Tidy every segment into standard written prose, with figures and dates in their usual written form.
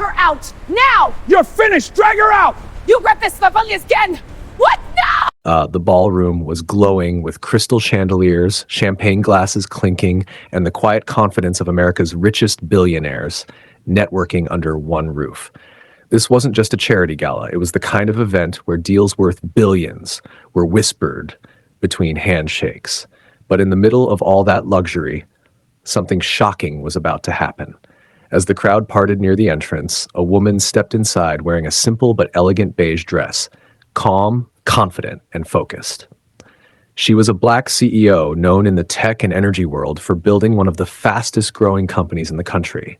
her out! Now! You're finished! Drag her out! You grab this civilian again! What now? The ballroom was glowing with crystal chandeliers, champagne glasses clinking, and the quiet confidence of America's richest billionaires networking under one roof. This wasn't just a charity gala. It was the kind of event where deals worth billions were whispered between handshakes. But in the middle of all that luxury, something shocking was about to happen. As the crowd parted near the entrance, a woman stepped inside wearing a simple but elegant beige dress, calm, confident, and focused. She was a Black CEO known in the tech and energy world for building one of the fastest growing companies in the country.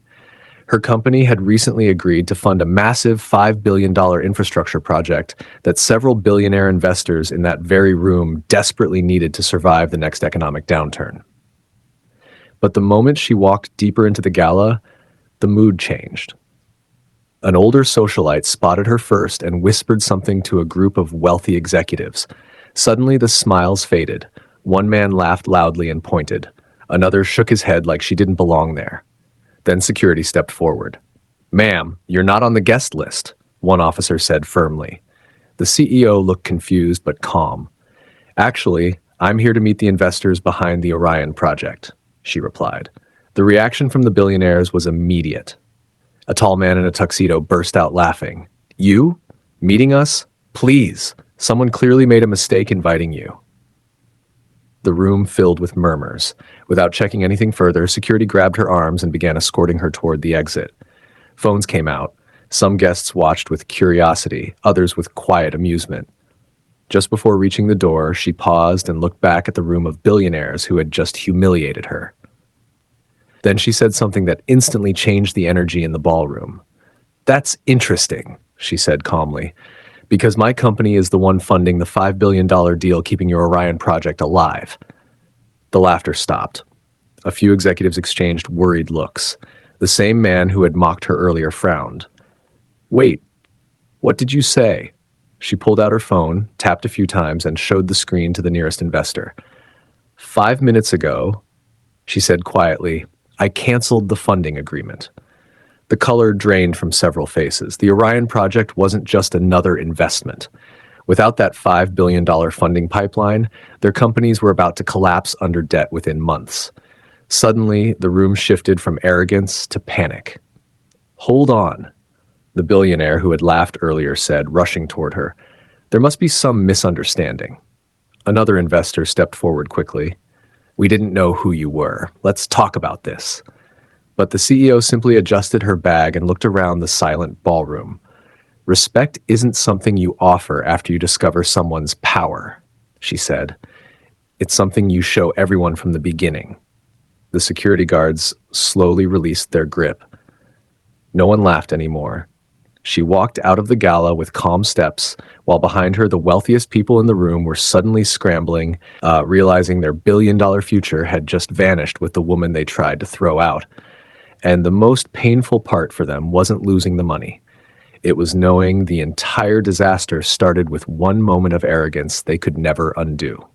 Her company had recently agreed to fund a massive $5 billion infrastructure project that several billionaire investors in that very room desperately needed to survive the next economic downturn. But the moment she walked deeper into the gala, the mood changed. An older socialite spotted her first and whispered something to a group of wealthy executives. Suddenly, the smiles faded. One man laughed loudly and pointed. Another shook his head like she didn't belong there. Then security stepped forward. "Ma'am, you're not on the guest list," one officer said firmly. The CEO looked confused but calm. "Actually, I'm here to meet the investors behind the Orion project," she replied. The reaction from the billionaires was immediate. A tall man in a tuxedo burst out laughing. "You? Meeting us? Please. Someone clearly made a mistake inviting you." The room filled with murmurs. Without checking anything further, security grabbed her arms and began escorting her toward the exit. Phones came out. Some guests watched with curiosity, others with quiet amusement. Just before reaching the door, she paused and looked back at the room of billionaires who had just humiliated her. Then she said something that instantly changed the energy in the ballroom. "That's interesting," she said calmly, "because my company is the one funding the $5 billion deal keeping your Orion project alive." The laughter stopped. A few executives exchanged worried looks. The same man who had mocked her earlier frowned. "Wait, what did you say?" She pulled out her phone, tapped a few times, and showed the screen to the nearest investor. "5 minutes ago," she said quietly, "I canceled the funding agreement." The color drained from several faces. The Orion project wasn't just another investment. Without that $5 billion funding pipeline, their companies were about to collapse under debt within months. Suddenly, the room shifted from arrogance to panic. "Hold on," the billionaire who had laughed earlier said, rushing toward her. "There must be some misunderstanding." Another investor stepped forward quickly. "We didn't know who you were. Let's talk about this." But the CEO simply adjusted her bag and looked around the silent ballroom. "Respect isn't something you offer after you discover someone's power," she said. "It's something you show everyone from the beginning." The security guards slowly released their grip. No one laughed anymore. She walked out of the gala with calm steps, while behind her the wealthiest people in the room were suddenly scrambling, realizing their billion-dollar future had just vanished with the woman they tried to throw out. And the most painful part for them wasn't losing the money. It was knowing the entire disaster started with one moment of arrogance they could never undo.